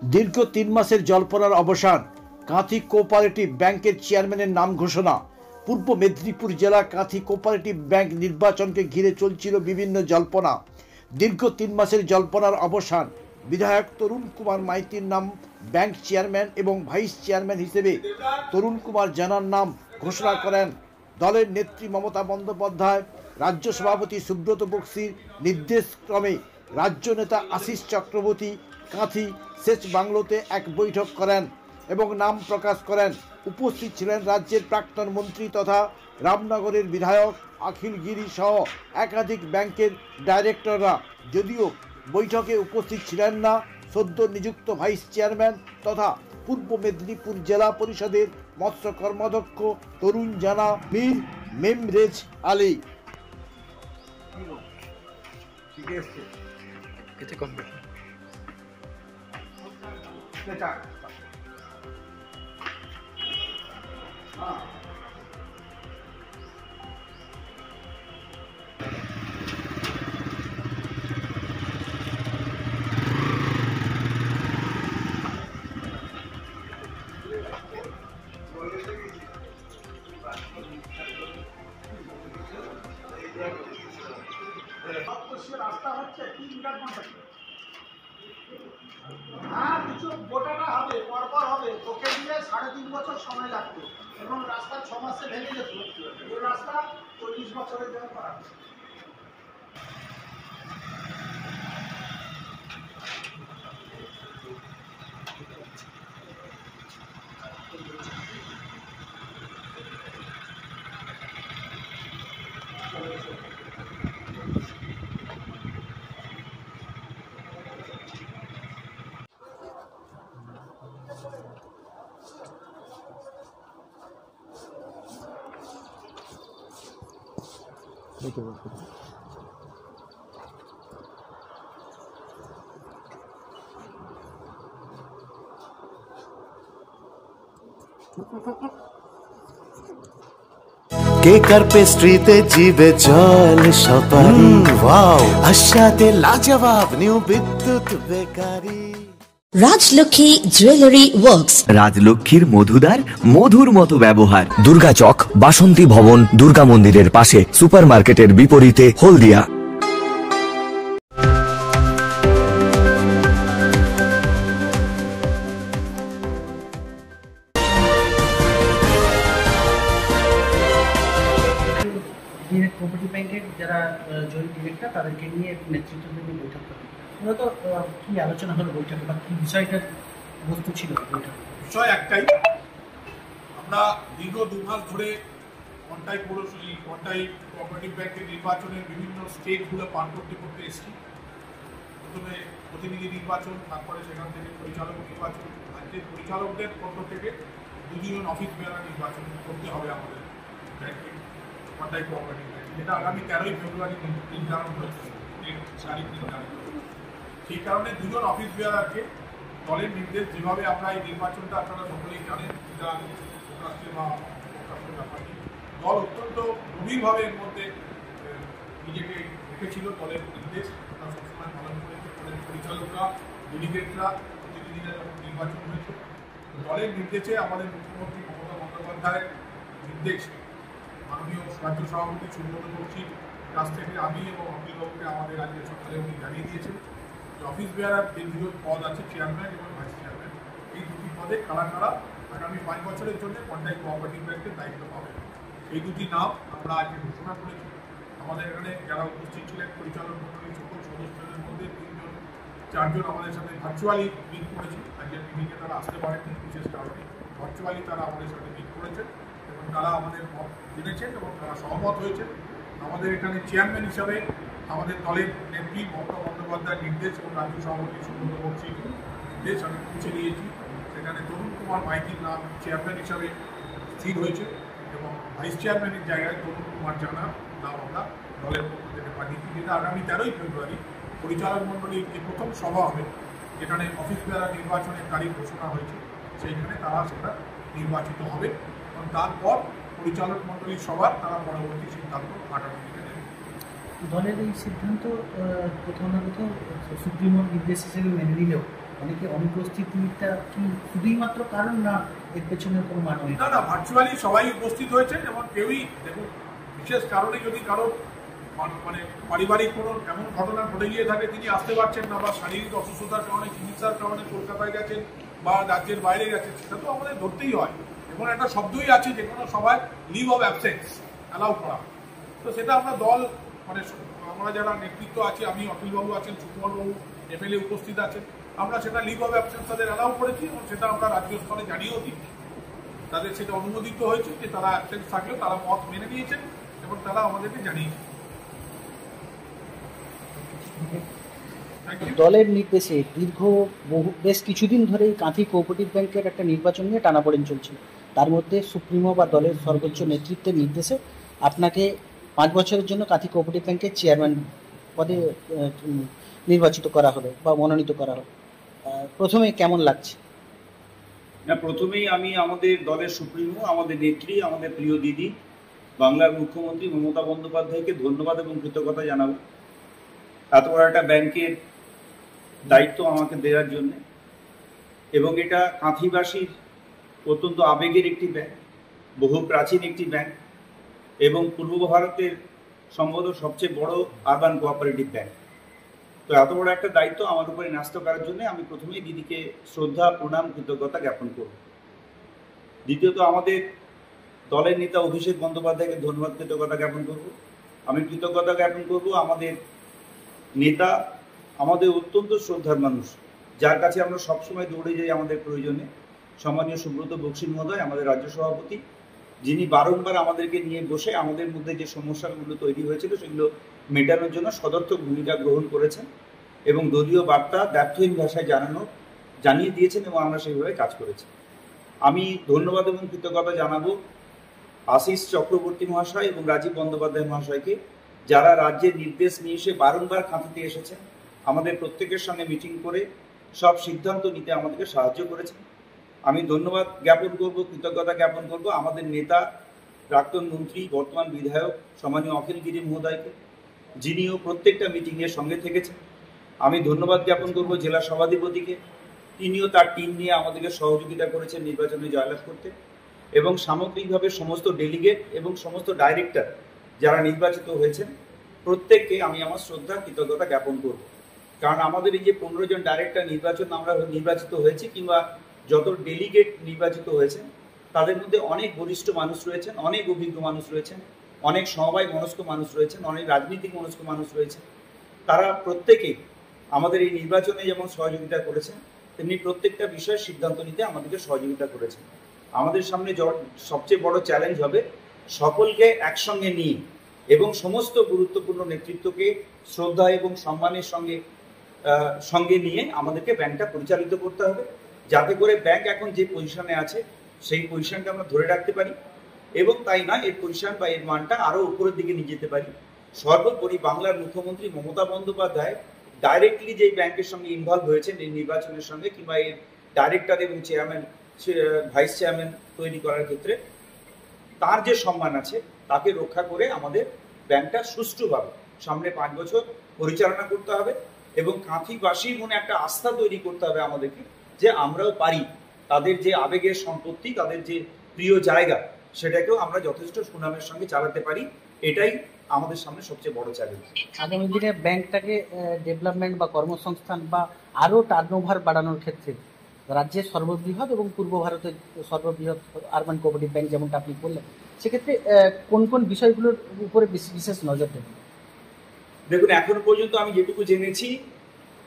দীর্ঘ 3 মাসের জল্পনার অবসান, কাঁথি কোঅপারেটিভ ব্যাংকের চেয়ারম্যানের নাম ঘোষণা। পূর্ব মেদিনীপুর জেলা কাঁথি কোঅপারেটিভ ব্যাংক নির্বাচনকে ঘিরে চলছিল বিভিন্ন জল্পনা। দীর্ঘ 3 মাসের জল্পনার অবসান, বিধায়ক তরুণ কুমার মাইতির নাম ব্যাংক চেয়ারম্যান এবং ভাইস চেয়ারম্যান হিসেবে তরুণ কুমার জানার নাম ঘোষণা করেন দলের নেত্রী মমতা বন্দ্যোপাধ্যায়। রাজ্য সভাপতি সুব্রত বক্সির নির্দেশক্রমে রাজ্য নেতা আশিস চক্রবর্তী কাঁথি সেচ বাংলোতে এক বৈঠক করেন এবং নাম প্রকাশ করেন। উপস্থিত ছিলেন রাজ্যের প্রাক্তন মন্ত্রী তথা রামনগরের বিধায়ক অখিল গিরি সহ একাধিক ব্যাংকের ডাইরেক্টররা। যদিও বৈঠকে উপস্থিত ছিলেন না সদ্য নিযুক্ত ভাইস চেয়ারম্যান তথা পূর্ব মেদিনীপুর জেলা পরিষদের মৎস্য কর্মাধ্যক্ষ তরুণ জানা মীর মেমরেজ আলী। রাস্তা হচ্ছে 3 মিটার হ্যাঁ কিছু গোটাটা হবে পরপর হবে, তোকে দিয়ে 3.5 বছর সময় লাগতো এবং রাস্তা 6 মাসে ভেঙে যেত। এই রাস্তা 40 বছরের জন্য করা। কেক আর পেস্ট্রিতে জিবে জল সপারি, ওয়াও আশাতে লাজবাব নিউ বিদ্যুৎ বেকারি। রাজলক্ষ্মী জুয়েলারি ওয়ার্কস, রাজলক্ষ্মীর মধুদার মধুর মতো ব্যবহার। দুর্গা চক, বাসন্তী ভবন, দুর্গা মন্দিরের পাশে, সুপার মার্কেটের বিপরীতে, হলদিয়া। কোঅপারেটিভ ব্যাংকের যারা জয়েন্ট ডিরেক্টর তাদেরকে নিয়ে নেতৃত্ব নিয়ে বৈঠক করেন। মূলত কি আলোচনা হলো বৈঠকে বা কি বিষয়টার বস্তু ছিল বৈঠকে? বিষয় একটাই, আমরা দীর্ঘ 2 মাস ধরে কন্টাই কোঅপারেটিভ ব্যাংকের নির্বাচনের বিভিন্ন স্টেজগুলো পার করতে এসেছি। প্রথমে প্রতিনিধি নির্বাচন, তারপরে সেখান থেকে পরিচালক নির্বাচন। রাজ্যের পরিচালকদের পক্ষ থেকে 2 জন অফিস বেয়ারার নির্বাচন করতে হবে আমাদের ব্যাংকে, কন্টাই কোঅপারেটিভ ব্যাংক, যেটা আগামী 13ই ফেব্রুয়ারি নির্ধারণ হয়েছে, তারিখ নির্ধারণ। সেই কারণে 2 জন অফিস বেয়ারারকে দলের নির্দেশ, যেভাবে আমরা এই নির্বাচনটা আপনারা সকলেই জানেন, এটা প্রকাশ্যে বা প্রকাশ্যের ব্যাপারটি দল অত্যন্ত গভীরভাবে এর মধ্যে নিজেকে রেখেছিল। দলের নির্দেশ তারা সবসময় পালন করেছে। দলের পরিচালকরা, ডেলিগেটরা, প্রতিনিধিরা যখন নির্বাচন হয়েছে, দলের নির্দেশে আমাদের মুখ্যমন্ত্রী মমতা বন্দ্যোপাধ্যায়ের নির্দেশ মাননীয় রাজ্য সভাপতি সুব্রত বক্সির কাছ থেকে আমি এবং অখিলবাবুকে আমাদের রাজ্যের সরকারে উনি জানিয়ে দিয়েছেন যে অফিস বেয়ারার যে 2 পদ আছে, চেয়ারম্যান এবং ভাইস চেয়ারম্যান, এই 2টি পদে কারা কারা আগামী 5 বছরের জন্য কন্টাই কোঅপারেটিভ ব্যাংকের দায়িত্ব পাবে, এই 2টি নাম আমরা আজকে ঘোষণা করেছি। আমাদের এখানে যারা উপস্থিত ছিলেন পরিচালক মন্ডলীর সকল সদস্যদের মধ্যে 4জন আমাদের সাথে ভার্চুয়ালি মিট করেছি। আজকের মিটিংয়ে তারা আসতে পারেননি বিশেষ কারণে, ভার্চুয়ালি তারা আমাদের সাথে মিট করেছেন এবং তারা আমাদের মত জেনেছেন এবং তারা সহমত হয়েছে। আমাদের এখানে চেয়ারম্যান হিসাবে আমাদের দলের নেত্রী মমতা বন্দ্যোপাধ্যায়ের নির্দেশ এবং রাজ্য সভাপতি সুব্রত বক্সির নির্দেশ আমি পৌঁছে দিয়েছি। সেখানে তরুণ কুমার মাইতির নাম চেয়ারম্যান হিসাবে স্থির হয়েছে এবং ভাইস চেয়ারম্যানের জায়গায় তরুণ কুমার জানার নাম আমরা দলের পক্ষ থেকে পাঠিয়েছি, যেটা আগামী 13ই ফেব্রুয়ারি পরিচালক মণ্ডলীর যে প্রথম সভা হবে, যেখানে অফিস বেয়ারার নির্বাচনের তারিখ ঘোষণা হয়েছে, সেইখানে তারা সেটা নির্বাচিত হবে এবং তারপর পরিচালক মণ্ডলীর সভার তারা পরবর্তী সিদ্ধান্ত আগামী দিনে নেবে। দলের এই সিদ্ধান্ত কোথাও না কোথাও সুপ্রিমোর নির্দেশ হিসেবে মেনে নিলেও অনেকে অনুপস্থিতিটা কি শুধুই মাত্র কারণ, না এর পেছনে কোনো মানবিক? না, ভার্চুয়ালি সবাই উপস্থিত হয়েছে এবং কেউই দেখুন বিশেষ কারণে যদি কারো মানে পারিবারিক কোনো এমন ঘটনা ঘটে গিয়ে থাকে তিনি আসতে পারছেন না, বা শারীরিক অসুস্থতার কারণে চিকিৎসার কারণে কলকাতায় গেছেন বা রাজ্যের বাইরে গেছেন, সেটা তো আমাদের ধরতেই হয়। এবং একটা শব্দই আছে যে কোনো সবাই লিভ অফ অ্যাবসেন্স অ্যালাউ করা, তো সেটা আমরা দল মানে আমরা যারা নেতৃত্ব আছি, আমি অখিলবাবু আছেন, সুকুমারবাবু এমএলএ উপস্থিত আছেন, আমরা সেটা লিভ অফ অ্যাবসেন্স তাদের অ্যালাউ করেছি এবং সেটা আমরা রাজ্য স্তরে জানিয়েও দিচ্ছি। তাদের সেটা অনুমোদিত হয়েছে যে তারা অ্যাবসেন্স থাকলেও তারা মত মেনে নিয়েছেন এবং তারা আমাদেরকে জানিয়েছে। দলের নির্দেশে বেশ কিছুদিন ধরেই কাঁথি কোঅপারেটিভ ব্যাংকের একটা নির্বাচন নিয়ে টানাপোড়েন চলছিল। তার মধ্যে সুপ্রিমো বা দলের সর্বোচ্চ নেতৃত্বের নির্দেশে আপনাকে 5 বছরের জন্য কাঁথি কোঅপারেটিভ ব্যাংকের চেয়ারম্যান পদে নির্বাচিত করা হলো বা মনোনীত করা হলো। প্রথমে কেমন লাগছে? না, প্রথমেই আমি আমাদের দলের সুপ্রিমো, আমাদের নেত্রী, আমাদের প্রিয় দিদি বাংলার মুখ্যমন্ত্রী মমতা বন্দ্যোপাধ্যায়কে ধন্যবাদ এবং কৃতজ্ঞতা জানাবো এত বড় একটা ব্যাংকের দায়িত্ব আমাকে দেওয়ার জন্য। এবং এটা কাঁথিবাসীর অত্যন্ত আবেগের একটি ব্যাংক, বহু প্রাচীন একটি ব্যাংক এবং পূর্ব ভারতের সম্ভবত সবচেয়ে বড় আরবান কোঅপারেটিভ ব্যাংক। তো এত বড় একটা দায়িত্ব আমার উপরে ন্যস্ত করার জন্য আমি প্রথমেই দিদিকে শ্রদ্ধা, প্রণাম, কৃতজ্ঞতা জ্ঞাপন করব। দ্বিতীয়ত আমাদের দলের নেতা অভিষেক বন্দ্যোপাধ্যায়কে ধন্যবাদ, কৃতজ্ঞতা জ্ঞাপন করব। আমি কৃতজ্ঞতা জ্ঞাপন করব আমাদের নেতা, আমাদের অত্যন্ত শ্রদ্ধার মানুষ, যার কাছে আমরা সবসময় দৌড়ে যাই আমাদের প্রয়োজনে, সম্মানীয় সুব্রত বক্সী মহোদয়, আমাদের রাজ্য সভাপতি, যিনি বারংবার আমাদেরকে নিয়ে বসে আমাদের মধ্যে যে সমস্যাগুলো তৈরি হয়েছিল সেগুলো মেটানোর জন্য সদর্থক ভূমিকা গ্রহণ করেছেন এবং দলীয় বার্তা দ্ব্যর্থহীন ভাষায় জানিয়ে দিয়েছেন এবং আমরা সেইভাবে কাজ করেছি। আমি ধন্যবাদ এবং কৃতজ্ঞতা জানাবো আশিস চক্রবর্তী মহাশয় এবং রাজীব বন্দ্যোপাধ্যায় মহাশয়কে, যারা রাজ্যের নির্দেশ নিয়ে এসে বারংবার কাঁথিতে এসেছেন, আমাদের প্রত্যেকের সঙ্গে মিটিং করে সব সিদ্ধান্ত নিতে আমাদেরকে সাহায্য করেছেন। আমি ধন্যবাদ জ্ঞাপন করব, কৃতজ্ঞতা জ্ঞাপন করব আমাদের নেতা, প্রাক্তন মন্ত্রী, বর্তমান বিধায়ক সম্মানীয় অখিল গিরি মহোদয়কে, যিনিও প্রত্যেকটা মিটিংয়ের সঙ্গে থেকেছেন। আমি ধন্যবাদ জ্ঞাপন করব জেলা সভাধিপতিকে, তিনিও তার টিম নিয়ে আমাদেরকে সহযোগিতা করেছেন নির্বাচনে জয়লাভ করতে। এবং সামগ্রিকভাবে সমস্ত ডেলিগেট এবং সমস্ত ডাইরেক্টর যারা নির্বাচিত হয়েছেন প্রত্যেককে আমি আমার শ্রদ্ধা, কৃতজ্ঞতা জ্ঞাপন করব। কারণ আমাদের এই যে 15 জন ডাইরেক্টর আমরা নির্বাচিত হয়েছি কিংবা যত ডেলিগেট নির্বাচিত হয়েছেন, তাদের মধ্যে অনেক বরিষ্ঠ মানুষ রয়েছেন, অনেক অভিজ্ঞ মানুষ রয়েছেন, অনেক সমবায় মনস্ক মানুষ রয়েছেন, অনেক রাজনীতিক মনস্ক মানুষ রয়েছেন। তারা প্রত্যেকেই আমাদের এই নির্বাচনে যেমন সহযোগিতা করেছেন, তেমনি প্রত্যেকটা বিষয়ে সিদ্ধান্ত নিতে আমাদেরকে সহযোগিতা করেছেন। আমাদের সামনে সবচেয়ে বড় চ্যালেঞ্জ হবে সকলকে একসঙ্গে নিয়ে এবং সমস্ত গুরুত্বপূর্ণ নেতৃত্বকে শ্রদ্ধা এবং সম্মানের সঙ্গে নিয়ে আমাদেরকে ব্যাংকটা পরিচালিত করতে হবে, যাতে করে ব্যাংক এখন যে পজিশনে আছে সেই পজিশনটা আমরা ধরে রাখতে পারি এবং তাই না এর পজিশন বা এর মানটা আরো উপরের দিকে নিয়ে যেতে পারি। সর্বোপরি বাংলার মুখ্যমন্ত্রী মমতা বন্দ্যোপাধ্যায় ডাইরেক্টলি যে ব্যাংকের সঙ্গে ইনভলভ হয়েছেন এই নির্বাচনের সঙ্গে কিংবা এর ডাইরেক্টর এবং চেয়ারম্যান, ভাইস চেয়ারম্যান তৈরি করার ক্ষেত্রে তার যে সম্মান আছে তাকে রক্ষা করে আমাদের ব্যাংকটা সুষ্ঠুভাবে সামনে 5 বছর পরিচালনা করতে হবে এবং কাঁথিবাসীর মনে একটা আস্থা তৈরি করতে হবে আমাদেরকে যে আমরাও পারি, তাদের যে আবেগের সম্পত্তি, তাদের যে প্রিয় জায়গা, সেটাকেও আমরা যথেষ্ট সুনামের সঙ্গে চালাতে পারি। এটাই আমাদের সামনে সবচেয়ে বড় চ্যালেঞ্জ। আগামী দিনে ব্যাংকটাকে ডেভেলপমেন্ট বা কর্মসংস্থান বা আরও টার্নওভার বাড়ানোর ক্ষেত্রে রাজ্যের সর্ববৃহৎ এবং পূর্ব ভারতের সর্ববৃহৎ আরবান কোঅপারেটিভ ব্যাংক যেমনটা আপনি বললেন, সেক্ষেত্রে কোন কোন বিষয়গুলোর উপরে বিশেষ নজর দেবেন? দেখুন, এখনো পর্যন্ত আমি যেটুকু জেনেছি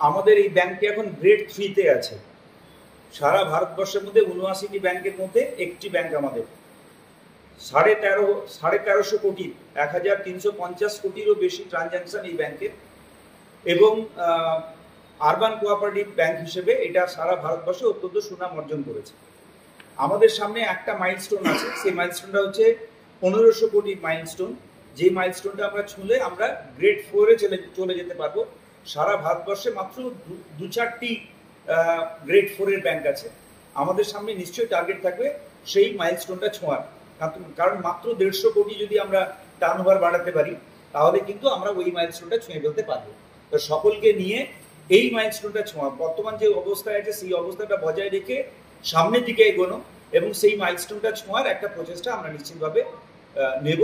আমাদের এই ব্যাংকটি এখন গ্রেড 3-তে আছে। সারা ভারতবর্ষের মধ্যে 79টি ব্যাংকের মধ্যে একটি ব্যাংক আমাদের 1350 কোটি, 1350 কোটিরও বেশি ট্রানজাকশন এই ব্যাংকের এবং আরবান কোঅপারেটিভ ব্যাংক হিসেবে এটা সারা ভারতবর্ষে অত্যন্ত সুনাম অর্জন করেছে। আমাদের সামনে একটা মাইলস্টোন আছে, সেই মাইলস্টোনটা হচ্ছে 1500 কোটি মাইলস্টোন। যে মাইলস্টোনটা আমরা ছুঁলে আমরা গ্রেড 4-এ চলে যেতে পারবো। সারা ভারতবর্ষে মাত্র 2-4টি গ্রেড 4-এর ব্যাংক আছে। আমাদের সামনে নিশ্চয়ই টার্গেট থাকবে সেই মাইলস্টোনটা ছোঁয়ার, কারণ মাত্র 150 কোটি যদি আমরা টার্নওভার বাড়াতে পারি তাহলে কিন্তু আমরা ওই মাইলস্টোনটা ছুঁয়ে ফেলতে পারবো। তো সকলকে নিয়ে এই মাইলস্টোনটা ছোঁয়া, বর্তমান যে অবস্থায় আছে সেই অবস্থাটা বজায় রেখে সামনের দিকে এগোনো এবং সেই মাইলস্টোনটা ছোঁয়ার একটা প্রচেষ্টা আমরা নিশ্চিতভাবে নেব,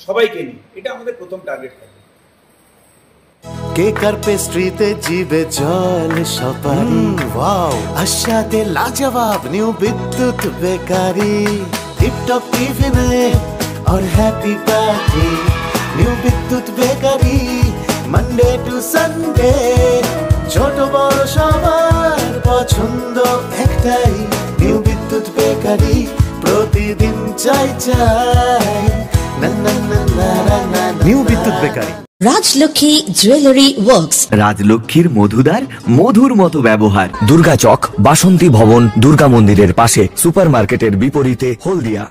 সবাইকে নিয়ে। এটা আমাদের প্রথম টার্গেট থাকবে। কেক আর পেস্ট্রিতে জিবে জল সপারি, ওয়াও আশাতে লাজবাব নিউ বিদ্যুৎ বেকারি, টিপটপ টিফিনে और हैप्पी पार्टी নিউ বিদ্যুৎ বেকারি, মানডে টু সানডে ছোট বড় সবার পছন্দ একটাই, নিউ বিদ্যুৎ বেকারি প্রতিদিন চাই চাই না না না না না। নিউ বিদ্যুৎ বেকারি। রাজলক্ষ্মী জুয়েলারি ওয়ার্কস, রাজলক্ষ্মীর মধুদার মধুর মতো ব্যবহার। দুর্গা চক, বাসন্তী ভবন, দুর্গা মন্দিরের পাশে, সুপার মার্কেটের বিপরীতে, হলদিয়া।